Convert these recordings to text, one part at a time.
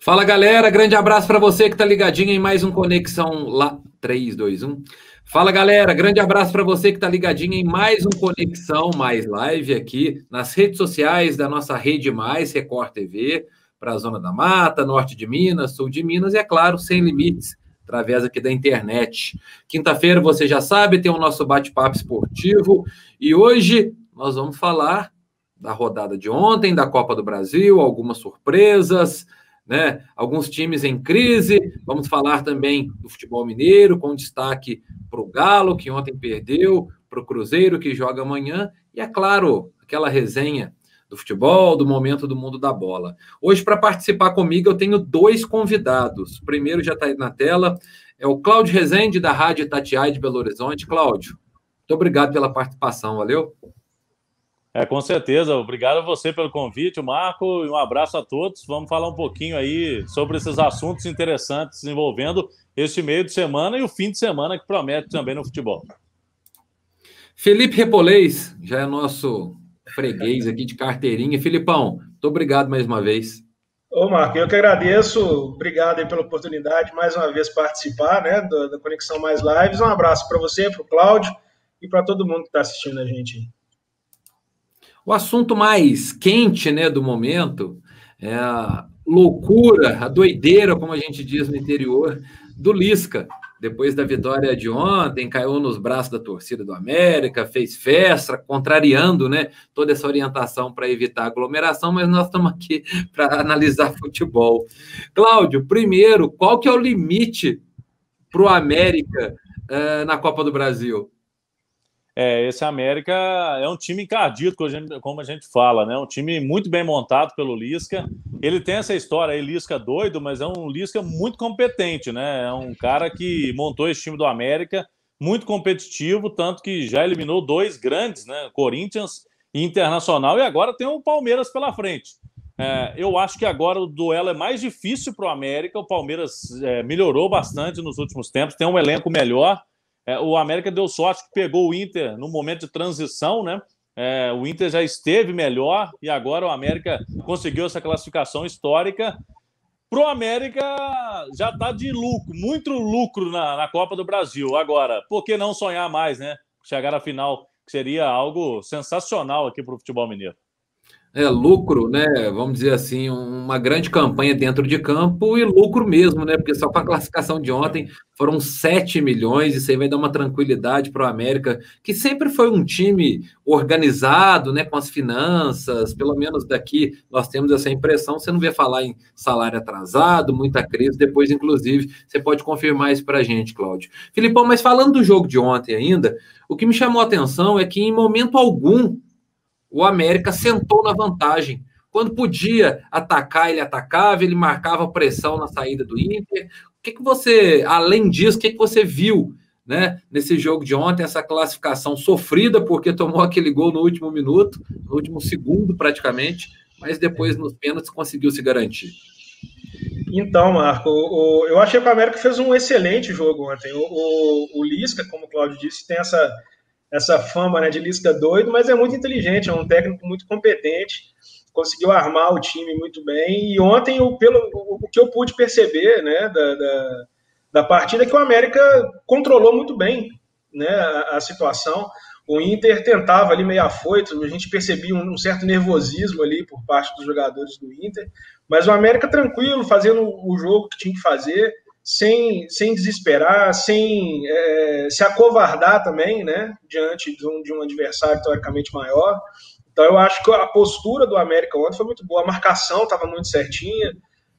Fala galera, grande abraço para você que está ligadinho em mais um Conexão lá 3, 2, 1. Fala galera, grande abraço para você que está ligadinho em mais um Conexão Mais Live aqui nas redes sociais da nossa Rede Mais, Record TV, para a Zona da Mata, Norte de Minas, Sul de Minas e, é claro, Sem Limites, através aqui da internet. Quinta-feira, você já sabe, tem o nosso bate-papo esportivo e hoje nós vamos falar da rodada de ontem, da Copa do Brasil, algumas surpresas, né? Alguns times em crise. Vamos falar também do futebol mineiro, com destaque para o Galo, que ontem perdeu, para o Cruzeiro, que joga amanhã, e, é claro, aquela resenha do futebol, do momento do mundo da bola. Hoje, para participar comigo, eu tenho dois convidados. O primeiro já está aí na tela, é o Cláudio Rezende, da Rádio Itatiaia de Belo Horizonte. Cláudio, muito obrigado pela participação, valeu? Com certeza. Obrigado a você pelo convite, Marco, e um abraço a todos. Vamos falar um pouquinho aí sobre esses assuntos interessantes envolvendo este meio de semana e o fim de semana que promete também no futebol. Felipe Repolez, já é nosso freguês aqui de carteirinha. Filipão, muito obrigado mais uma vez. Ô, Marco, eu que agradeço. Obrigado aí pela oportunidade, mais uma vez, participar, né, da Conexão Mais Lives. Um abraço para você, para o Cláudio e para todo mundo que está assistindo a gente. O assunto mais quente, né, do momento é a loucura, a doideira, como a gente diz no interior, do Lisca. Depois da vitória de ontem, caiu nos braços da torcida do América, fez festa, contrariando, né, toda essa orientação para evitar aglomeração, mas nós estamos aqui para analisar futebol. Cláudio, primeiro, qual que é o limite para o América na Copa do Brasil? Esse América é um time encardido, como a gente fala, né? Um time muito bem montado pelo Lisca. Ele tem essa história aí, Lisca doido, mas é um Lisca muito competente, né? É um cara que montou esse time do América, muito competitivo, tanto que já eliminou dois grandes, né? Corinthians e Internacional, e agora tem o Palmeiras pela frente. Eu acho que agora o duelo é mais difícil para o América. O Palmeiras melhorou bastante nos últimos tempos, tem um elenco melhor. O América deu sorte que pegou o Inter no momento de transição, né? O Inter já esteve melhor e agora o América conseguiu essa classificação histórica. Pro América já está de lucro, muito lucro na Copa do Brasil. Agora, por que não sonhar mais, né? Chegar à final, que seria algo sensacional aqui para o futebol mineiro. Lucro, né? Vamos dizer assim, uma grande campanha dentro de campo e lucro mesmo, né? Porque só com a classificação de ontem foram 7 milhões, isso aí vai dar uma tranquilidade para o América, que sempre foi um time organizado, né? Com as finanças, pelo menos daqui nós temos essa impressão. Você não vê falar em salário atrasado, muita crise, depois, inclusive, você pode confirmar isso para a gente, Cláudio. Filipão, mas falando do jogo de ontem ainda, o que me chamou a atenção é que em momento algum o América sentou na vantagem. Quando podia atacar, ele atacava, ele marcava pressão na saída do Inter. O que você, além disso, o que você viu, né, nesse jogo de ontem, essa classificação sofrida, porque tomou aquele gol no último minuto, no último segundo praticamente, mas depois nos pênaltis conseguiu se garantir? Então, Marco, eu achei que o América fez um excelente jogo ontem. O Lisca, como o Cláudio disse, tem essa fama, né, de Lisca doido, mas é muito inteligente, é um técnico muito competente, conseguiu armar o time muito bem, e ontem, o que eu pude perceber, né, da partida, é que o América controlou muito bem, né, a situação. O Inter tentava ali meio afoito, a gente percebia um certo nervosismo ali por parte dos jogadores do Inter, mas o América tranquilo, fazendo o jogo que tinha que fazer, sem desesperar, sem se acovardar também, né, diante de um adversário teoricamente maior. Então eu acho que a postura do América ontem foi muito boa, a marcação estava muito certinha,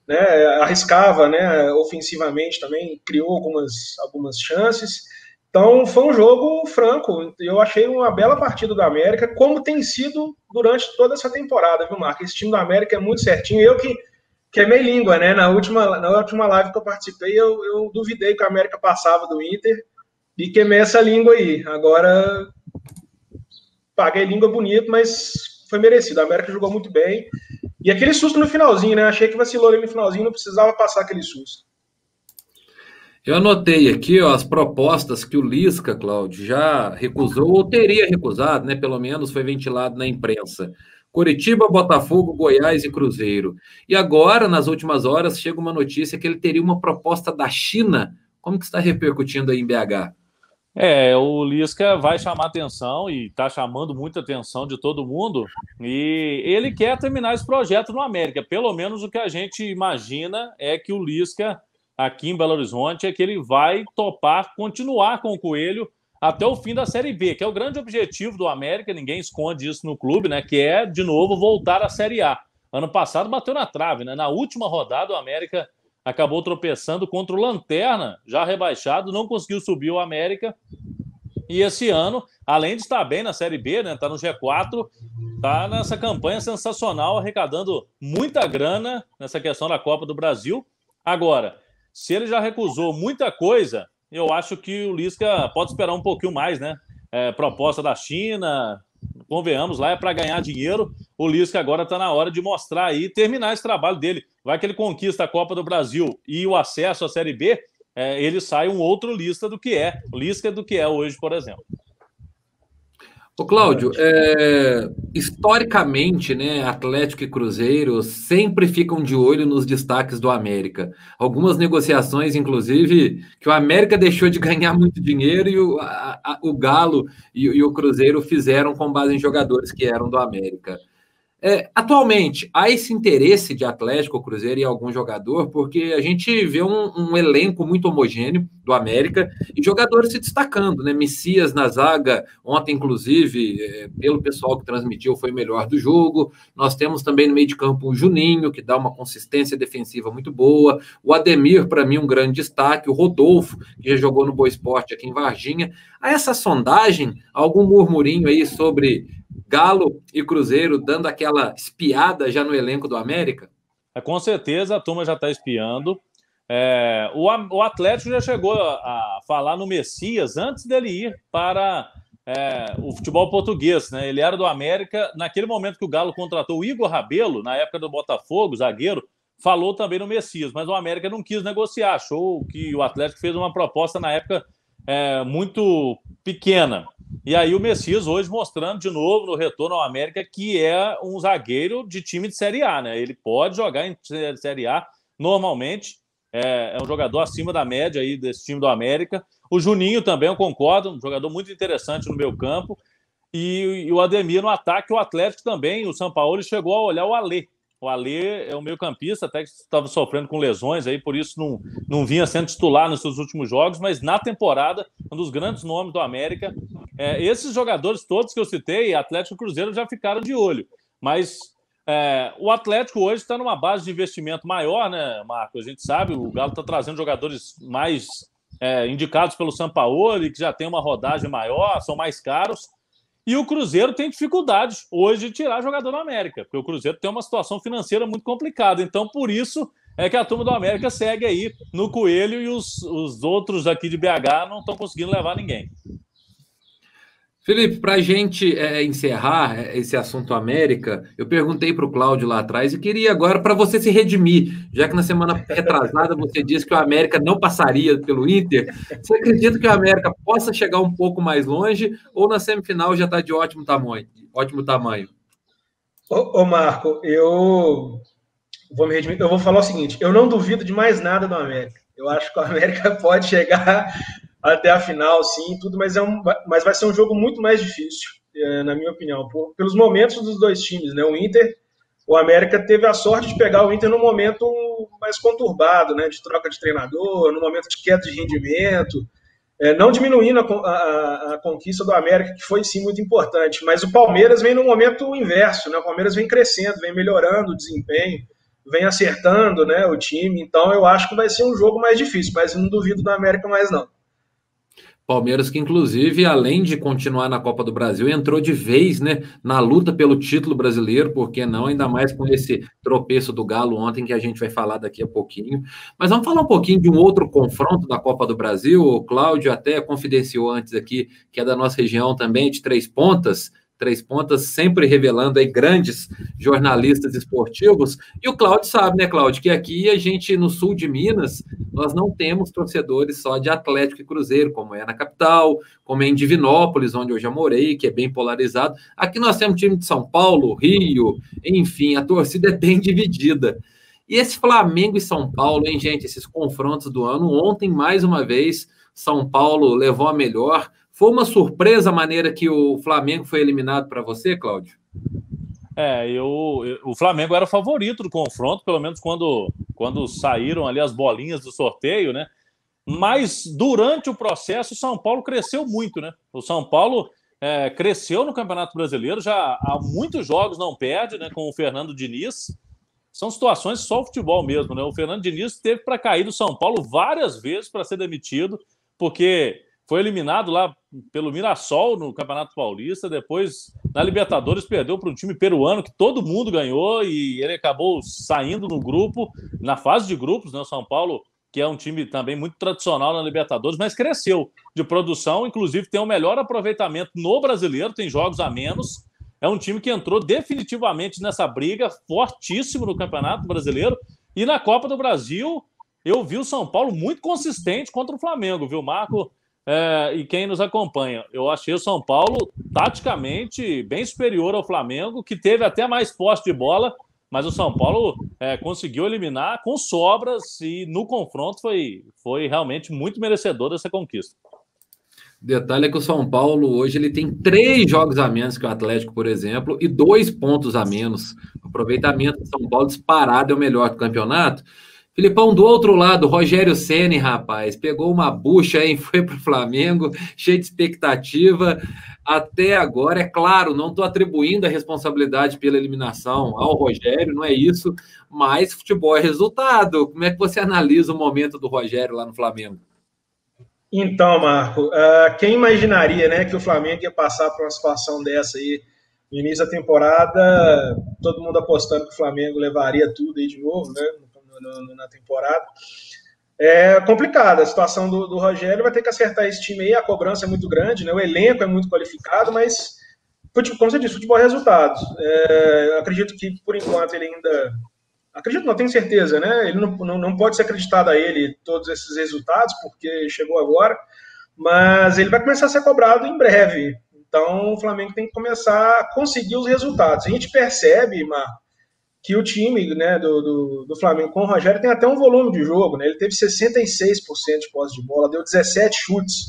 né, arriscava, né, ofensivamente também, criou algumas chances. Então foi um jogo franco, eu achei uma bela partida do América, como tem sido durante toda essa temporada, viu, Marco? Esse time do América é muito certinho, eu que queimei língua, né? Na última live que eu participei, eu duvidei que a América passava do Inter e queimei essa língua aí. Agora, paguei língua bonito, mas foi merecido. A América jogou muito bem. E aquele susto no finalzinho, né? Achei que vacilou ali no finalzinho, não precisava passar aquele susto. Eu anotei aqui, ó, as propostas que o Lisca, Cláudio, já recusou, ou teria recusado, né? Pelo menos foi ventilado na imprensa. Coritiba, Botafogo, Goiás e Cruzeiro. E agora, nas últimas horas, chega uma notícia que ele teria uma proposta da China. Como que está repercutindo aí em BH? O Lisca vai chamar atenção e está chamando muita atenção de todo mundo. E ele quer terminar esse projeto no América. Pelo menos o que a gente imagina é que o Lisca, aqui em Belo Horizonte, é que ele vai topar continuar com o Coelho até o fim da Série B, que é o grande objetivo do América. Ninguém esconde isso no clube, né? Que é, de novo, voltar à Série A. Ano passado bateu na trave, né? Na última rodada, o América acabou tropeçando contra o Lanterna, já rebaixado, não conseguiu subir o América. E esse ano, além de estar bem na Série B, né, tá no G4, tá nessa campanha sensacional, arrecadando muita grana nessa questão da Copa do Brasil. Agora, se ele já recusou muita coisa, eu acho que o Lisca pode esperar um pouquinho mais, né? Proposta da China, convenhamos, lá é para ganhar dinheiro. O Lisca agora está na hora de mostrar aí, terminar esse trabalho dele. Vai que ele conquista a Copa do Brasil e o acesso à Série B, ele sai um outro Lisca do que é hoje, por exemplo. Ô, Cláudio, historicamente, né, Atlético e Cruzeiro sempre ficam de olho nos destaques do América. Algumas negociações, inclusive, que o América deixou de ganhar muito dinheiro e o Galo e o Cruzeiro fizeram com base em jogadores que eram do América. Atualmente, há esse interesse de Atlético, Cruzeiro e algum jogador, porque a gente vê um elenco muito homogêneo do América e jogadores se destacando, né? Messias na zaga, ontem, inclusive, pelo pessoal que transmitiu, foi o melhor do jogo. Nós temos também no meio de campo o Juninho, que dá uma consistência defensiva muito boa. O Ademir, para mim, um grande destaque. O Rodolfo, que já jogou no Boa Esporte aqui em Varginha. Há essa sondagem, algum murmurinho aí sobre Galo e Cruzeiro dando aquela espiada já no elenco do América? Com certeza a turma já está espiando. O Atlético já chegou a falar no Messias antes dele ir para o futebol português, né? Ele era do América. Naquele momento que o Galo contratou o Igor Rabelo, na época do Botafogo, zagueiro, falou também no Messias, mas o América não quis negociar. Achou que o Atlético fez uma proposta na época muito pequena. E aí o Messias hoje mostrando de novo no retorno ao América que é um zagueiro de time de Série A, né? Ele pode jogar em Série A normalmente, é um jogador acima da média aí desse time do América. O Juninho também, eu concordo, um jogador muito interessante no meio campo. E o Ademir no ataque, o Atlético também, o Sampaoli chegou a olhar o Alê. O Alê é o meio-campista, até que estava sofrendo com lesões, aí, por isso não vinha sendo titular nos seus últimos jogos, mas na temporada, um dos grandes nomes do América. Esses jogadores todos que eu citei, Atlético e Cruzeiro, já ficaram de olho. Mas o Atlético hoje está numa base de investimento maior, né, Marco? A gente sabe, o Galo está trazendo jogadores mais indicados pelo Sampaoli, que já tem uma rodagem maior, são mais caros. E o Cruzeiro tem dificuldade hoje de tirar jogador do América, porque o Cruzeiro tem uma situação financeira muito complicada. Então, por isso é que a turma do América segue aí no Coelho e os outros aqui de BH não estão conseguindo levar ninguém. Felipe, para a gente encerrar esse assunto América, eu perguntei para o Cláudio lá atrás e queria agora para você se redimir, já que na semana retrasada você disse que o América não passaria pelo Inter. Você acredita que o América possa chegar um pouco mais longe ou na semifinal já está de ótimo tamanho? Ô Marco, eu vou me redimir. Eu vou falar o seguinte, eu não duvido de mais nada do América. Eu acho que o América pode chegar até a final, sim, tudo, mas vai ser um jogo muito mais difícil, na minha opinião, pelos momentos dos dois times, né? O América teve a sorte de pegar o Inter num momento mais conturbado, né? De troca de treinador, num momento de queda de rendimento, não diminuindo a conquista do América, que foi sim muito importante, mas o Palmeiras vem no momento inverso, né? O Palmeiras vem crescendo, vem melhorando o desempenho, vem acertando, né, o time, então eu acho que vai ser um jogo mais difícil, mas eu não duvido do América mais não. Palmeiras que, inclusive, além de continuar na Copa do Brasil, entrou de vez, né, na luta pelo título brasileiro, por que não? Ainda mais com esse tropeço do Galo ontem, que a gente vai falar daqui a pouquinho. Mas vamos falar um pouquinho de um outro confronto da Copa do Brasil. O Cláudio até confidenciou antes aqui, que é da nossa região também, de Três Pontas, Três Pontas, sempre revelando aí grandes jornalistas esportivos. E o Cláudio sabe, né, Cláudio, que aqui a gente, no sul de Minas, nós não temos torcedores só de Atlético e Cruzeiro, como é na capital, como é em Divinópolis, onde eu já morei, que é bem polarizado. Aqui nós temos time de São Paulo, Rio, enfim, a torcida é bem dividida. E esse Flamengo e São Paulo, hein, gente, esses confrontos do ano, ontem, mais uma vez, São Paulo levou a melhor. Foi uma surpresa a maneira que o Flamengo foi eliminado para você, Cláudio? O Flamengo era o favorito do confronto, pelo menos quando saíram ali as bolinhas do sorteio, né? Mas durante o processo, o São Paulo cresceu muito, né? O São Paulo cresceu no Campeonato Brasileiro, já há muitos jogos não perde, né? Com o Fernando Diniz. São situações só o futebol mesmo, né? O Fernando Diniz teve para cair do São Paulo várias vezes para ser demitido, porque foi eliminado lá pelo Mirassol no Campeonato Paulista, depois na Libertadores perdeu para um time peruano que todo mundo ganhou e ele acabou saindo no grupo, na fase de grupos, né? O São Paulo, que é um time também muito tradicional na Libertadores, mas cresceu de produção, inclusive tem o melhor aproveitamento no Brasileiro, tem jogos a menos. É um time que entrou definitivamente nessa briga, fortíssimo no Campeonato Brasileiro. E na Copa do Brasil, eu vi o São Paulo muito consistente contra o Flamengo, viu, Marco? E quem nos acompanha. Eu achei o São Paulo taticamente bem superior ao Flamengo, que teve até mais posse de bola, mas o São Paulo conseguiu eliminar com sobras e no confronto foi realmente muito merecedor dessa conquista. Detalhe é que o São Paulo hoje ele tem 3 jogos a menos que o Atlético, por exemplo, e 2 pontos a menos. O aproveitamento do São Paulo disparado é o melhor do campeonato. Filipão, do outro lado, Rogério Ceni, rapaz, pegou uma bucha, hein? Foi para o Flamengo, cheio de expectativa. Até agora, é claro, não estou atribuindo a responsabilidade pela eliminação ao Rogério, não é isso, mas futebol é resultado. Como é que você analisa o momento do Rogério lá no Flamengo? Então, Marco, quem imaginaria, né, que o Flamengo ia passar por uma situação dessa aí no início da temporada, todo mundo apostando que o Flamengo levaria tudo aí de novo, né, na temporada. É complicada a situação do Rogério, vai ter que acertar esse time aí, a cobrança é muito grande, né, o elenco é muito qualificado, mas, como você disse, futebol é resultados. Acredito que, por enquanto, ele ainda... Acredito, não tenho certeza, né? Ele não pode ser acreditado a ele todos esses resultados, porque chegou agora, mas ele vai começar a ser cobrado em breve. Então, o Flamengo tem que começar a conseguir os resultados. A gente percebe, Marco, que o time, né, do Flamengo com o Rogério tem até um volume de jogo, né? Ele teve 66% de posse de bola, deu 17 chutes.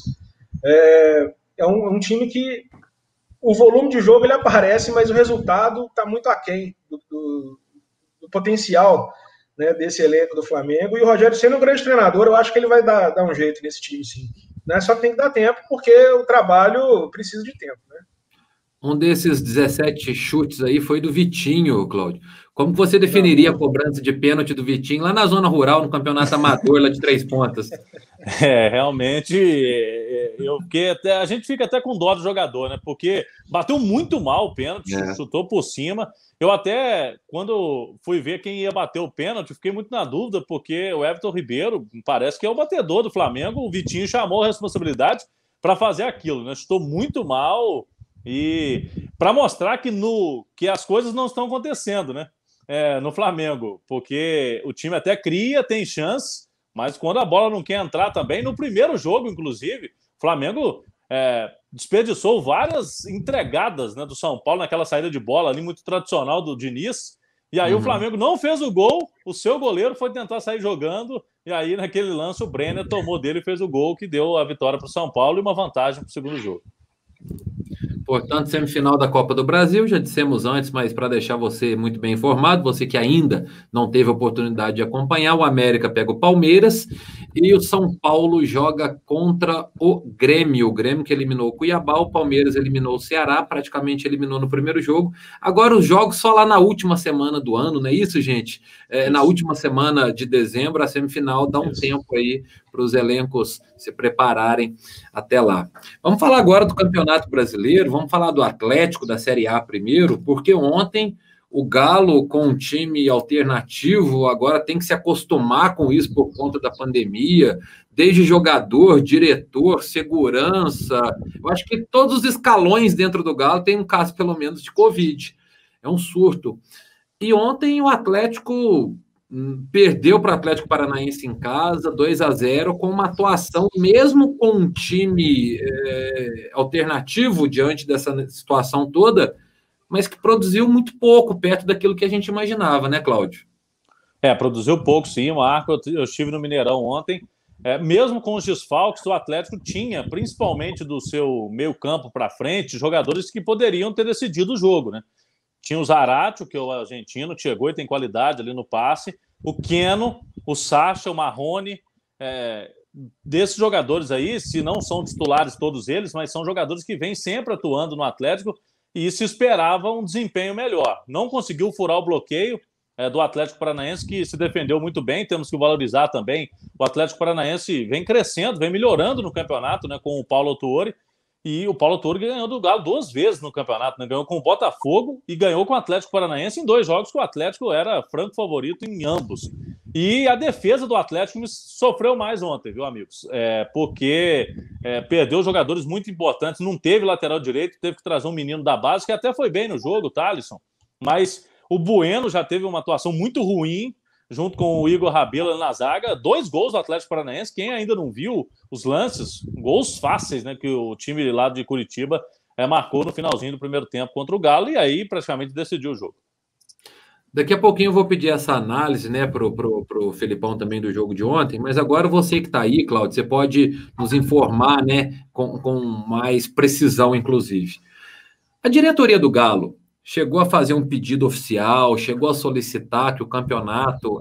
É um time que o volume de jogo ele aparece, mas o resultado está muito aquém do potencial, né, desse elenco do Flamengo. E o Rogério, sendo um grande treinador, eu acho que ele vai dar um jeito nesse time, sim. Né? Só que tem que dar tempo, porque o trabalho precisa de tempo. Né? Um desses 17 chutes aí foi do Vitinho, Cláudio. Como você definiria a cobrança de pênalti do Vitinho lá na zona rural, no campeonato amador, lá de 3 pontas? Realmente, a gente fica até com dó do jogador, né? Porque bateu muito mal o pênalti, chutou por cima. Eu até, quando fui ver quem ia bater o pênalti, fiquei muito na dúvida, porque o Everton Ribeiro parece que é o batedor do Flamengo, o Vitinho chamou a responsabilidade para fazer aquilo, né? Chutou muito mal e para mostrar que as coisas não estão acontecendo, né? No Flamengo, porque o time até cria, tem chance, mas quando a bola não quer entrar também, no primeiro jogo, inclusive, o Flamengo desperdiçou várias entregadas, né, do São Paulo naquela saída de bola ali muito tradicional do Diniz, e aí o Flamengo não fez o gol, o seu goleiro foi tentar sair jogando, e aí naquele lance o Brenner tomou dele e fez o gol que deu a vitória para o São Paulo e uma vantagem para o segundo jogo. Portanto, semifinal da Copa do Brasil, já dissemos antes, mas para deixar você muito bem informado, você que ainda não teve a oportunidade de acompanhar, o América pega o Palmeiras e o São Paulo joga contra o Grêmio que eliminou o Cuiabá, o Palmeiras eliminou o Ceará, praticamente eliminou no primeiro jogo. Agora os jogos só lá na última semana do ano, não é isso, gente? Na última semana de dezembro, a semifinal dá um tempo aí para os elencos se prepararem até lá. Vamos falar agora do Campeonato Brasileiro, vamos falar do Atlético, da Série A primeiro, porque ontem o Galo, com um time alternativo, agora tem que se acostumar com isso por conta da pandemia, desde jogador, diretor, segurança. Eu acho que todos os escalões dentro do Galo tem um caso, pelo menos, de Covid. É um surto. E ontem o Atlético perdeu para o Atlético Paranaense em casa, 2-0, com uma atuação, mesmo com um time alternativo diante dessa situação toda, mas que produziu muito pouco, perto daquilo que a gente imaginava, né, Cláudio? Produziu pouco, sim, Marco. Eu estive no Mineirão ontem. Mesmo com os desfalques, o Atlético tinha, principalmente do seu meio campo para frente, jogadores que poderiam ter decidido o jogo, né? Tinha o Zaratio, que é o argentino, chegou e tem qualidade ali no passe. O Keno, o Sacha, o Marrone. Desses jogadores aí, se não são titulares todos eles, mas são jogadores que vêm sempre atuando no Atlético e se esperava um desempenho melhor. Não conseguiu furar o bloqueio do Atlético Paranaense, que se defendeu muito bem. Temos que valorizar também. O Atlético Paranaense vem crescendo, vem melhorando no campeonato, né, com o Paulo Autuori. E o Paulo Autuori ganhou do Galo 2 vezes no campeonato, né? Ganhou com o Botafogo e ganhou com o Atlético Paranaense em 2 jogos que o Atlético era franco favorito em ambos. E a defesa do Atlético sofreu mais ontem, viu, amigos? Porque perdeu jogadores muito importantes, não teve lateral direito, teve que trazer um menino da base, que até foi bem no jogo, o Thalisson, mas o Bueno já teve uma atuação muito ruim, junto com o Igor Rabelo na zaga. 2 gols do Atlético Paranaense. Quem ainda não viu os lances, gols fáceis, né, que o time lá de Curitiba marcou no finalzinho do primeiro tempo contra o Galo, e aí praticamente decidiu o jogo. Daqui a pouquinho eu vou pedir essa análise, né, pro Felipão também do jogo de ontem, mas agora você que está aí, Cláudio, você pode nos informar, né, com mais precisão, inclusive. A diretoria do Galo chegou a fazer um pedido oficial, chegou a solicitar que o campeonato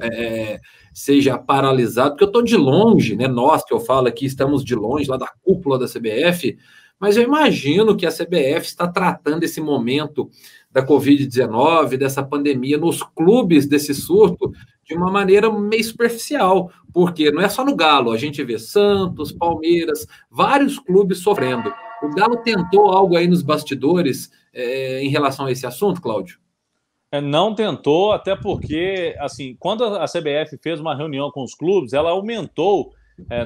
seja paralisado, porque eu estou de longe, né? Nós que eu falo aqui estamos de longe, lá da cúpula da CBF, mas eu imagino que a CBF está tratando esse momento da Covid-19, dessa pandemia, nos clubes desse surto, de uma maneira meio superficial, porque não é só no Galo, a gente vê Santos, Palmeiras, vários clubes sofrendo. O Galo tentou algo aí nos bastidores em relação a esse assunto, Cláudio? Não tentou, até porque, assim, quando a CBF fez uma reunião com os clubes, ela aumentou,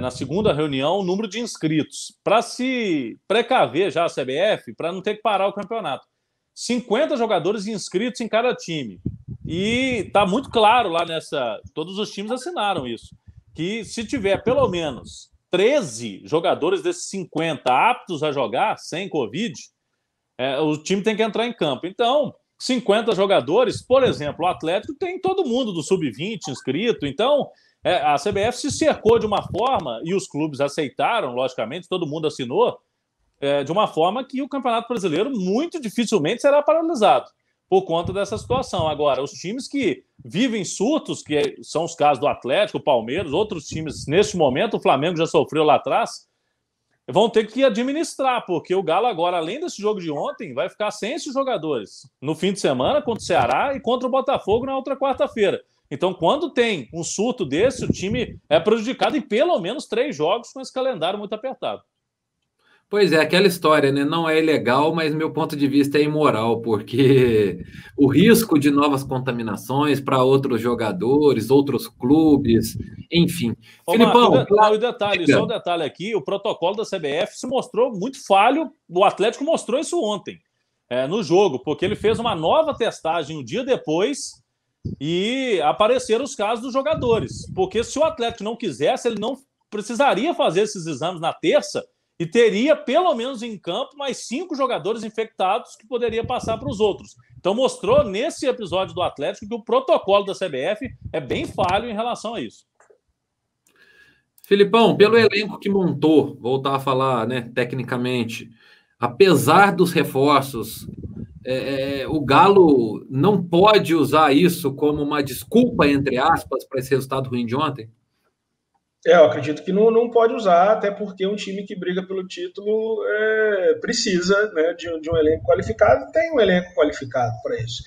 na segunda reunião, o número de inscritos, para se precaver já a CBF, para não ter que parar o campeonato. 50 jogadores inscritos em cada time. E está muito claro lá todos os times assinaram isso, que se tiver pelo menos 13 jogadores desses 50 aptos a jogar sem Covid, o time tem que entrar em campo. Então, 50 jogadores, por exemplo, o Atlético tem todo mundo do Sub-20 inscrito. Então, a CBF se cercou de uma forma, e os clubes aceitaram, logicamente, todo mundo assinou, de uma forma que o Campeonato Brasileiro muito dificilmente será paralisado por conta dessa situação. Agora, os times que vivem surtos, que são os casos do Atlético, Palmeiras, outros times, neste momento, o Flamengo já sofreu lá atrás, vão ter que administrar, porque o Galo agora, além desse jogo de ontem, vai ficar sem esses jogadores no fim de semana contra o Ceará e contra o Botafogo na outra quarta-feira. Então, quando tem um surto desse, o time é prejudicado em pelo menos 3 jogos com esse calendário muito apertado. Pois é, aquela história, né? Não é ilegal, mas meu ponto de vista é imoral, porque o risco de novas contaminações para outros jogadores, outros clubes, enfim. Filipão, só um detalhe aqui, o protocolo da CBF se mostrou muito falho, o Atlético mostrou isso ontem, no jogo, porque ele fez uma nova testagem um dia depois e apareceram os casos dos jogadores, porque se o Atlético não quisesse, ele não precisaria fazer esses exames na terça, e teria, pelo menos em campo, mais 5 jogadores infectados que poderia passar para os outros. Então mostrou nesse episódio do Atlético que o protocolo da CBF é bem falho em relação a isso. Filipão, pelo elenco que montou, voltar a falar, né, tecnicamente, apesar dos reforços, o Galo não pode usar isso como uma desculpa, entre aspas, para esse resultado ruim de ontem? Eu acredito que não pode usar, até porque um time que briga pelo título precisa, né, de um elenco qualificado, tem um elenco qualificado para isso.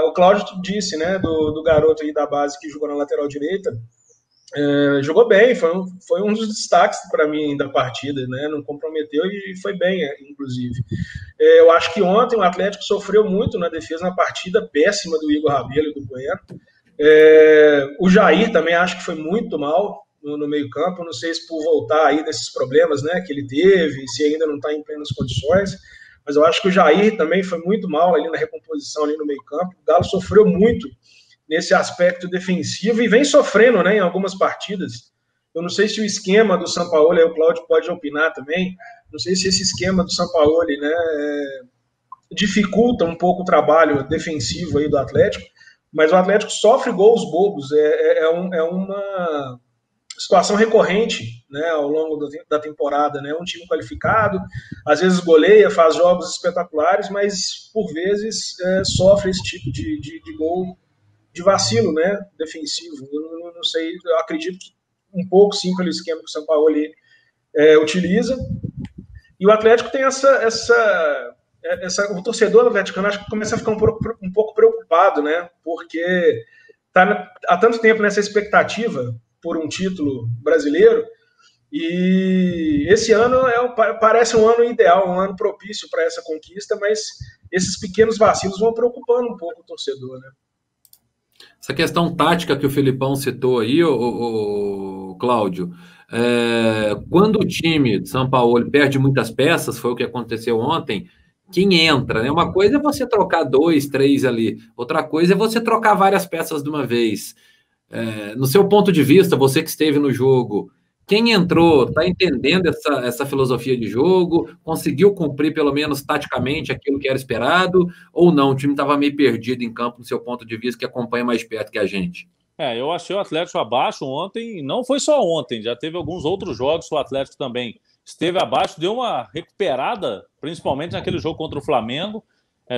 O Cláudio disse, né, do garoto aí da base que jogou na lateral direita, Jogou bem, foi um dos destaques para mim da partida, né? Não comprometeu e foi bem, inclusive. Eu acho que ontem o Atlético sofreu muito na defesa, na partida péssima do Igor Rabelo e do Bueno. O Jair também acho que foi muito mal no meio-campo. Não sei se por voltar aí desses problemas, né, que ele teve, se ainda não está em plenas condições. Mas eu acho que o Jair também foi muito mal ali na recomposição ali no meio-campo. O Galo sofreu muito nesse aspecto defensivo e vem sofrendo, né, em algumas partidas. Eu não sei se o esquema do Sampaoli, aí o Cláudio pode opinar também, não sei se esse esquema do Sampaoli, né, dificulta um pouco o trabalho defensivo aí do Atlético, mas o Atlético sofre gols bobos, é uma situação recorrente, né, ao longo da temporada, né, um time qualificado, às vezes goleia, faz jogos espetaculares, mas por vezes sofre esse tipo de gol de vacilo, né, defensivo. Eu não sei, eu acredito que um pouco sim pelo esquema que o Sampaoli utiliza. E o Atlético tem o torcedor atleticano acho que começa a ficar um pouco preocupado, né, porque está há tanto tempo nessa expectativa por um título brasileiro, e esse ano parece um ano ideal, um ano propício para essa conquista, mas esses pequenos vacilos vão preocupando um pouco o torcedor, né? Essa questão tática que o Felipão citou aí, o Cláudio, quando o time de São Paulo perde muitas peças, foi o que aconteceu ontem, quem entra, né? Uma coisa é você trocar 2, 3 ali, outra coisa é você trocar várias peças de uma vez. No seu ponto de vista, você que esteve no jogo, quem entrou está entendendo essa filosofia de jogo, conseguiu cumprir pelo menos taticamente aquilo que era esperado, ou não? O time estava meio perdido em campo, no seu ponto de vista, que acompanha mais perto que a gente. Eu achei o Atlético abaixo ontem, não foi só ontem, já teve alguns outros jogos que o Atlético também esteve abaixo, deu uma recuperada, principalmente naquele jogo contra o Flamengo,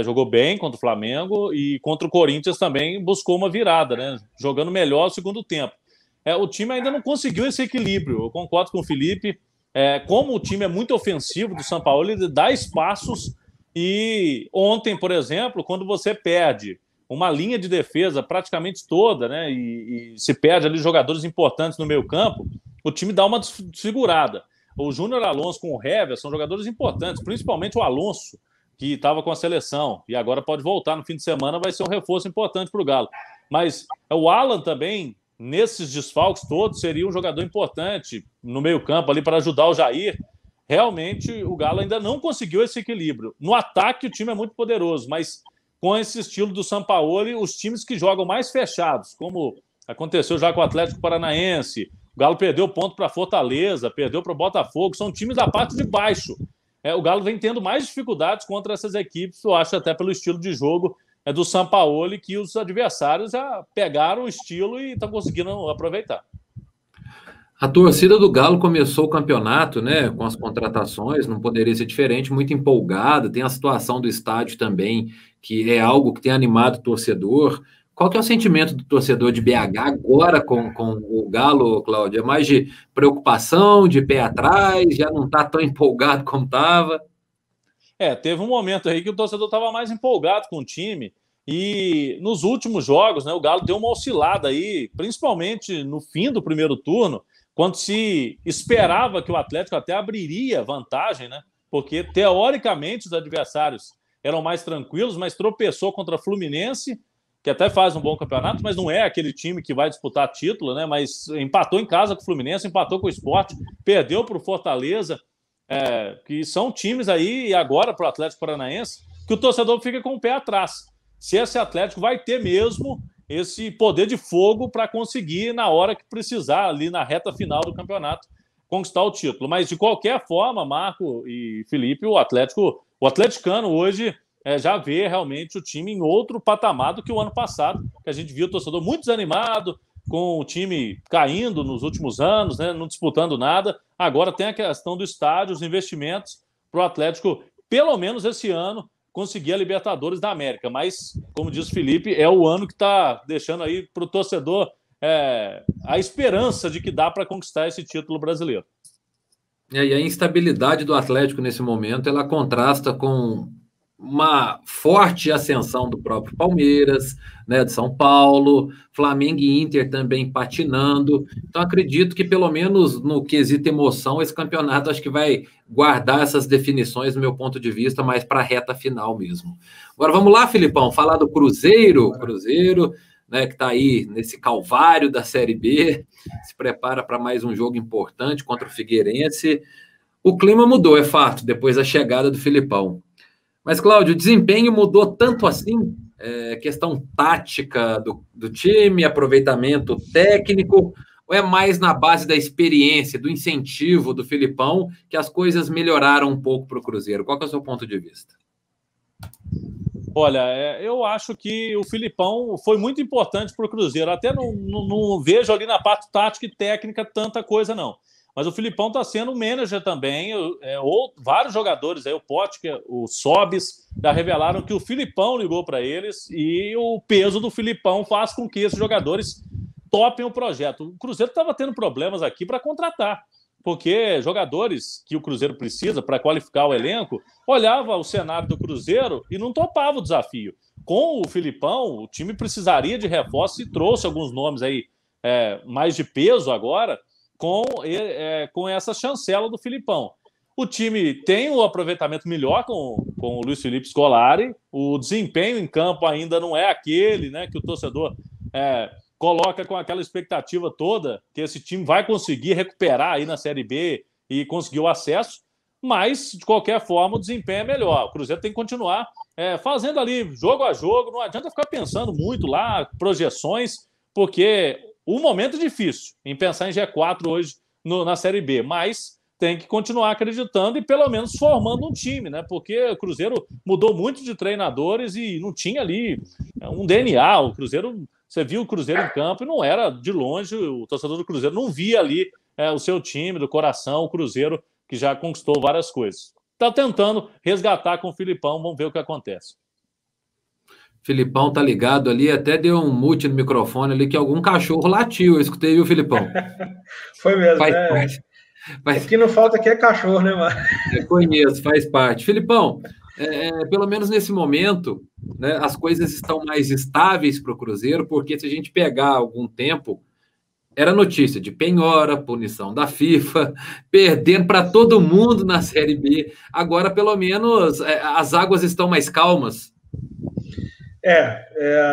jogou bem contra o Flamengo e contra o Corinthians também buscou uma virada, né? Jogando melhor o segundo tempo. O time ainda não conseguiu esse equilíbrio, eu concordo com o Felipe, como o time é muito ofensivo do São Paulo, ele dá espaços e ontem, por exemplo, quando você perde uma linha de defesa praticamente toda, né, e se perde ali jogadores importantes no meio campo, o time dá uma desfigurada. O Júnior Alonso com o Hever são jogadores importantes, principalmente o Alonso, que estava com a seleção e agora pode voltar no fim de semana, vai ser um reforço importante para o Galo. Mas o Alan também, nesses desfalques todos, seria um jogador importante no meio-campo ali para ajudar o Jair. Realmente, o Galo ainda não conseguiu esse equilíbrio. No ataque, o time é muito poderoso, mas com esse estilo do Sampaoli, os times que jogam mais fechados, como aconteceu já com o Atlético Paranaense, o Galo perdeu ponto para Fortaleza, perdeu para o Botafogo, são times da parte de baixo. O Galo vem tendo mais dificuldades contra essas equipes, eu acho até pelo estilo de jogo do Sampaoli, que os adversários já pegaram o estilo e estão conseguindo aproveitar. A torcida do Galo começou o campeonato, né, com as contratações, não poderia ser diferente, muito empolgada, tem a situação do estádio também, que é algo que tem animado o torcedor. Qual que é o sentimento do torcedor de BH agora com o Galo, Cláudio? É mais de preocupação, de pé atrás, já não está tão empolgado como estava? Teve um momento aí que o torcedor estava mais empolgado com o time e nos últimos jogos, né, o Galo deu uma oscilada aí, principalmente no fim do primeiro turno, quando se esperava que o Atlético até abriria vantagem, né? Porque teoricamente os adversários eram mais tranquilos, mas tropeçou contra a Fluminense, que até faz um bom campeonato, mas não é aquele time que vai disputar título, né? Mas empatou em casa com o Fluminense, empatou com o Sport, perdeu para o Fortaleza, que são times aí, e agora para o Atlético Paranaense, que o torcedor fica com o pé atrás. Se esse Atlético vai ter mesmo esse poder de fogo para conseguir, na hora que precisar, ali na reta final do campeonato, conquistar o título. Mas, de qualquer forma, Marco e Felipe, o atleticano hoje já vê realmente o time em outro patamar do que o ano passado, que a gente viu o torcedor muito desanimado, com o time caindo nos últimos anos, né, não disputando nada. Agora tem a questão do estádio, os investimentos para o Atlético, pelo menos esse ano, conseguir a Libertadores da América. Mas, como diz o Felipe, é o ano que está deixando aí para o torcedor a esperança de que dá para conquistar esse título brasileiro. E a instabilidade do Atlético nesse momento, ela contrasta com uma forte ascensão do próprio Palmeiras, né, de São Paulo, Flamengo e Inter também patinando. Então, acredito que, pelo menos no quesito emoção, esse campeonato acho que vai guardar essas definições, do meu ponto de vista, mais para a reta final mesmo. Agora, vamos lá, Filipão, falar do Cruzeiro, né, que está aí nesse calvário da Série B, se prepara para mais um jogo importante contra o Figueirense. O clima mudou, é fato, depois da chegada do Filipão. Mas, Cláudio, o desempenho mudou tanto assim? Questão tática do time, aproveitamento técnico, ou é mais na base da experiência, do incentivo do Filipão, que as coisas melhoraram um pouco para o Cruzeiro? Qual que é o seu ponto de vista? Olha, eu acho que o Filipão foi muito importante para o Cruzeiro. Até não vejo ali na parte tática e técnica tanta coisa, não. Mas o Filipão está sendo manager também. Vários jogadores, aí, o Potker, o Sobis, já revelaram que o Filipão ligou para eles e o peso do Filipão faz com que esses jogadores topem o projeto. O Cruzeiro estava tendo problemas aqui para contratar, porque jogadores que o Cruzeiro precisa para qualificar o elenco olhava o cenário do Cruzeiro e não topava o desafio. Com o Filipão, o time precisaria de reforços e trouxe alguns nomes aí mais de peso agora, com essa chancela do Filipão. O time tem um aproveitamento melhor com o Luiz Felipe Scolari, o desempenho em campo ainda não é aquele, né, que o torcedor coloca com aquela expectativa toda que esse time vai conseguir recuperar aí na Série B e conseguir o acesso, mas, de qualquer forma, o desempenho é melhor. O Cruzeiro tem que continuar fazendo ali, jogo a jogo, não adianta ficar pensando muito lá, projeções, porque o momento é difícil em pensar em G4 hoje na Série B, mas tem que continuar acreditando e pelo menos formando um time, né? Porque o Cruzeiro mudou muito de treinadores e não tinha ali um DNA. O Cruzeiro, você viu o Cruzeiro em campo e não era de longe, o torcedor do Cruzeiro não via ali o seu time, do coração, o Cruzeiro que já conquistou várias coisas. Está tentando resgatar com o Filipão, vamos ver o que acontece. Filipão tá ligado ali, até deu um mute no microfone ali, que algum cachorro latiu, eu escutei, viu, Filipão? Foi mesmo, faz né? Parte. O que não falta aqui é cachorro, né, mano? Conheço, faz parte. Filipão, pelo menos nesse momento, né, as coisas estão mais estáveis para o Cruzeiro, porque se a gente pegar algum tempo, era notícia de penhora, punição da FIFA, perdendo para todo mundo na Série B. Agora, pelo menos, as águas estão mais calmas.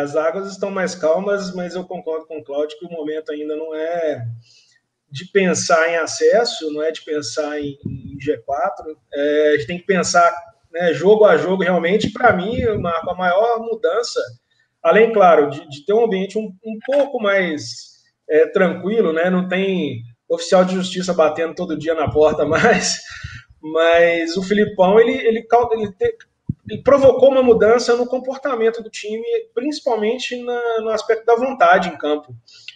As águas estão mais calmas, mas eu concordo com o Cláudio que o momento ainda não é de pensar em acesso, não é de pensar em G4, a gente tem que pensar, né, jogo a jogo, realmente. Para mim, a maior mudança, além, claro, de ter um ambiente um pouco mais tranquilo, né, não tem oficial de justiça batendo todo dia na porta mais, mas o Filipão, ele provocou uma mudança no comportamento do time, principalmente no aspecto da vontade em campo.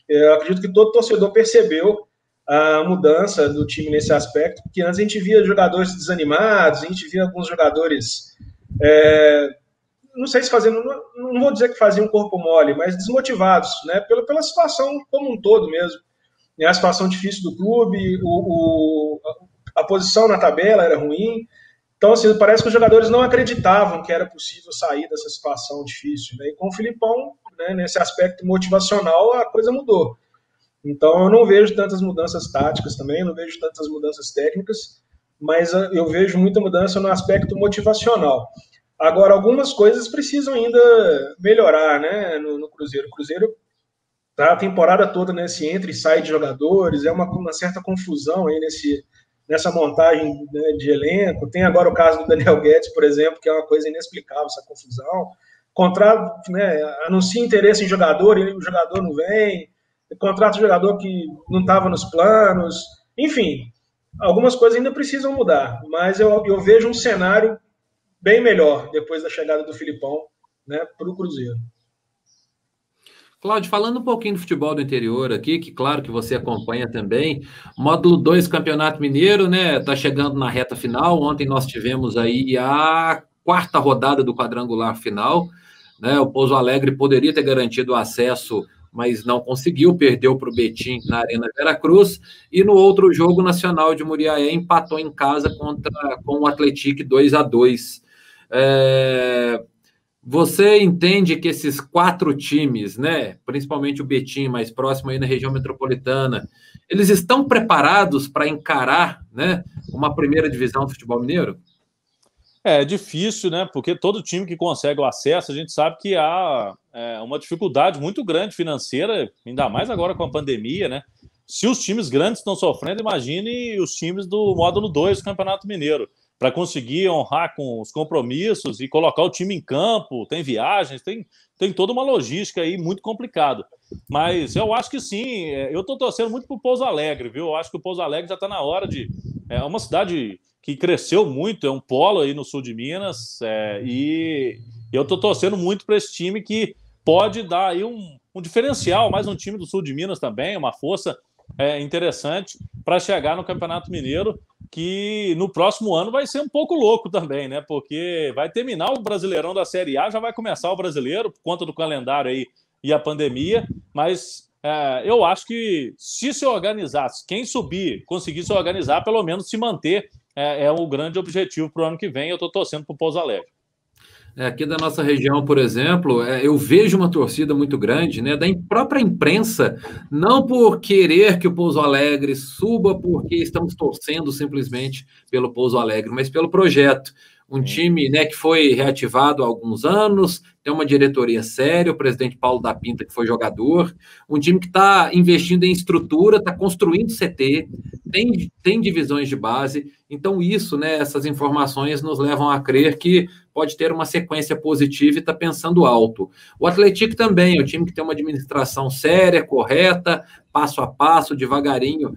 Eu acredito que todo torcedor percebeu a mudança do time nesse aspecto, porque antes a gente via jogadores desanimados, a gente via alguns jogadores, não sei se fazendo, não vou dizer que faziam um corpo mole, mas desmotivados, né, pela situação como um todo mesmo. A situação difícil do clube, a posição na tabela era ruim. Então, assim, parece que os jogadores não acreditavam que era possível sair dessa situação difícil, né? E com o Filipão, né, nesse aspecto motivacional, a coisa mudou. Então, eu não vejo tantas mudanças táticas também, não vejo tantas mudanças técnicas, mas eu vejo muita mudança no aspecto motivacional. Agora, algumas coisas precisam ainda melhorar, né, no Cruzeiro. O Cruzeiro tá a temporada toda nesse entra e sai de jogadores, uma certa confusão aí nessa montagem, né, de elenco. Tem agora o caso do Daniel Guedes, por exemplo, que é uma coisa inexplicável, essa confusão. Contrato, né, anuncia interesse em jogador e o jogador não vem. Contrato de jogador que não estava nos planos. Enfim, algumas coisas ainda precisam mudar, mas eu vejo um cenário bem melhor depois da chegada do Filipão, né, para o Cruzeiro. Cláudio, falando um pouquinho do futebol do interior aqui, que claro que você acompanha também, módulo 2 Campeonato Mineiro, né, tá chegando na reta final. Ontem nós tivemos aí a 4ª rodada do quadrangular final, né, o Pouso Alegre poderia ter garantido o acesso, mas não conseguiu, perdeu para o Betim na Arena Veracruz, e no outro jogo, Nacional de Muriaé empatou em casa com o Atlético 2-2. Você entende que esses 4 times, né, principalmente o Betim, mais próximo aí na região metropolitana, eles estão preparados para encarar, né, uma primeira divisão do futebol mineiro? É difícil, né? Porque todo time que consegue o acesso, a gente sabe que há uma dificuldade muito grande financeira, ainda mais agora com a pandemia, né? Se os times grandes estão sofrendo, imagine os times do módulo 2 do Campeonato Mineiro. Para conseguir honrar com os compromissos e colocar o time em campo, tem viagens, tem toda uma logística aí muito complicada. Mas eu acho que sim, eu estou torcendo muito para o Pouso Alegre, viu? Eu acho que o Pouso Alegre já está na hora de... É uma cidade que cresceu muito, é um polo aí no sul de Minas, e eu estou torcendo muito para esse time que pode dar aí um diferencial, mais um time do sul de Minas também, uma força interessante para chegar no Campeonato Mineiro, que no próximo ano vai ser um pouco louco também, né? Porque vai terminar o Brasileirão da Série A, já vai começar o Brasileiro, por conta do calendário aí e a pandemia, mas eu acho que se organizasse, quem subir, conseguir se organizar, pelo menos se manter, é o grande objetivo para o ano que vem. Eu estou torcendo para o Pouso Alegre. Aqui da nossa região, por exemplo, eu vejo uma torcida muito grande, né, da própria imprensa, não por querer que o Pouso Alegre suba, porque estamos torcendo simplesmente pelo Pouso Alegre, mas pelo projeto. Um time, né, que foi reativado há alguns anos, tem uma diretoria séria, o presidente Paulo da Pinta, que foi jogador, um time que está investindo em estrutura, está construindo CT, tem divisões de base. Então isso, né, essas informações nos levam a crer que pode ter uma sequência positiva e está pensando alto. O Atlético também é um time que tem uma administração séria, correta, passo a passo, devagarinho.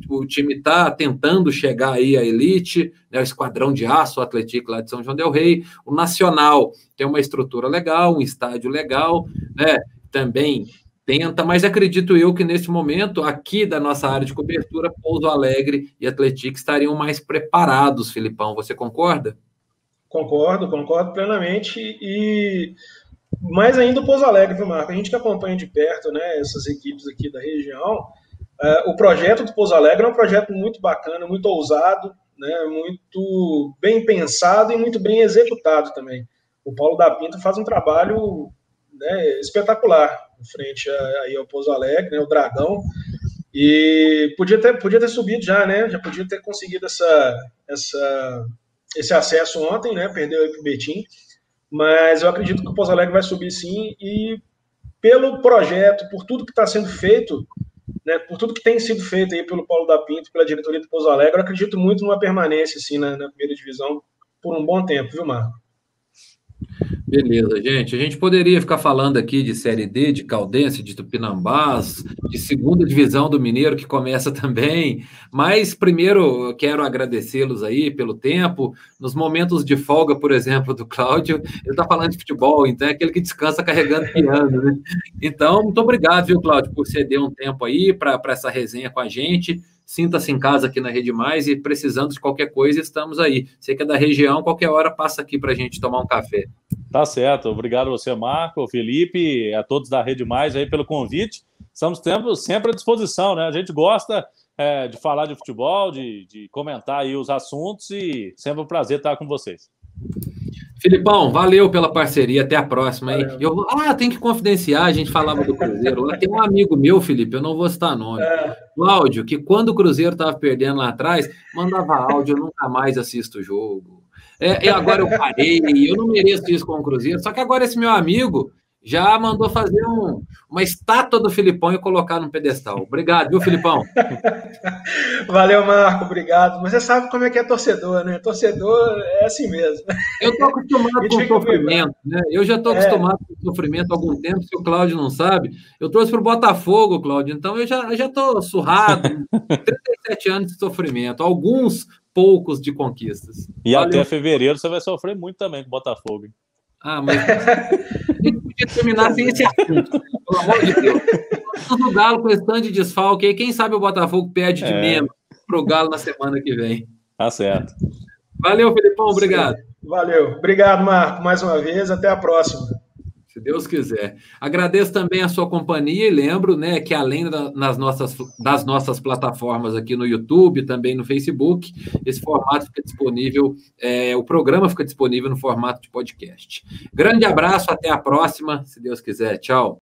O time está tentando chegar aí à elite, né, o esquadrão de aço, o Atlético lá de São João del Rei. O Nacional tem uma estrutura legal, um estádio legal, né, também tenta, mas acredito eu que nesse momento, aqui da nossa área de cobertura, Pouso Alegre e Atlético estariam mais preparados, Filipão. Você concorda? Concordo plenamente. E mais ainda o Pouso Alegre, viu, Marco? A gente que acompanha de perto, né, essas equipes aqui da região, o projeto do Pouso Alegre é um projeto muito bacana, muito ousado, né, muito bem pensado e muito bem executado também. O Paulo da Pinta faz um trabalho, né, espetacular em frente aí ao Pouso Alegre, né, o Dragão, e podia ter subido já, né, já podia ter conseguido esse acesso ontem, né, perdeu aí para o Betim, mas eu acredito que o Pouso Alegre vai subir sim, e pelo projeto, por tudo que está sendo feito, né, por tudo que tem sido feito aí pelo Paulo da Pinta, pela diretoria do Pouso Alegre, eu acredito muito numa permanência assim, na primeira divisão por um bom tempo, viu, Marco? Beleza, gente. A gente poderia ficar falando aqui de Série D, de Caldense, de Tupinambás, de segunda divisão do Mineiro, que começa também, mas primeiro eu quero agradecê-los aí pelo tempo. Nos momentos de folga, por exemplo, do Cláudio, ele está falando de futebol, então é aquele que descansa carregando piano, né? Então, muito obrigado, viu, Cláudio, por ceder um tempo aí para essa resenha com a gente. Sinta-se em casa aqui na Rede Mais e precisando de qualquer coisa, estamos aí. Você que é da região, qualquer hora passa aqui para a gente tomar um café. Tá certo. Obrigado a você, Marco, Felipe, a todos da Rede Mais aí pelo convite. Estamos sempre à disposição, né? A gente gosta de falar de futebol, de comentar aí os assuntos e sempre um prazer estar com vocês. Filipão, valeu pela parceria, até a próxima, hein? Tem que confidenciar, a gente falava do Cruzeiro. Lá tem um amigo meu, Felipe, eu não vou citar nome, Cláudio, que quando o Cruzeiro estava perdendo lá atrás, mandava áudio, eu nunca mais assisto o jogo. E agora eu parei, eu não mereço isso com o Cruzeiro, só que agora esse meu amigo já mandou fazer uma estátua do Filipão e colocar num pedestal. Obrigado, viu, Filipão? Valeu, Marco, obrigado. Mas você sabe como é que é torcedor, né? Torcedor é assim mesmo. Eu estou acostumado com sofrimento, né? Eu já estou acostumado com sofrimento há algum tempo, se o Cláudio não sabe. Eu trouxe para o Botafogo, Cláudio, então eu já estou surrado. 37 anos de sofrimento, alguns poucos de conquistas. E até fevereiro você vai sofrer muito também com o Botafogo, hein? Mas a gente podia terminar sem esse assunto, né? Pelo amor de Deus. O Galo com esse tanto de desfalque aí, quem sabe o Botafogo perde de menos para o Galo na semana que vem. Tá certo. Valeu, Felipão, obrigado. Valeu. Obrigado, Marco, mais uma vez. Até a próxima. Se Deus quiser. Agradeço também a sua companhia e lembro, né, que além das nossas plataformas aqui no YouTube, também no Facebook, esse formato fica disponível, o programa fica disponível no formato de podcast. Grande abraço, até a próxima, se Deus quiser. Tchau.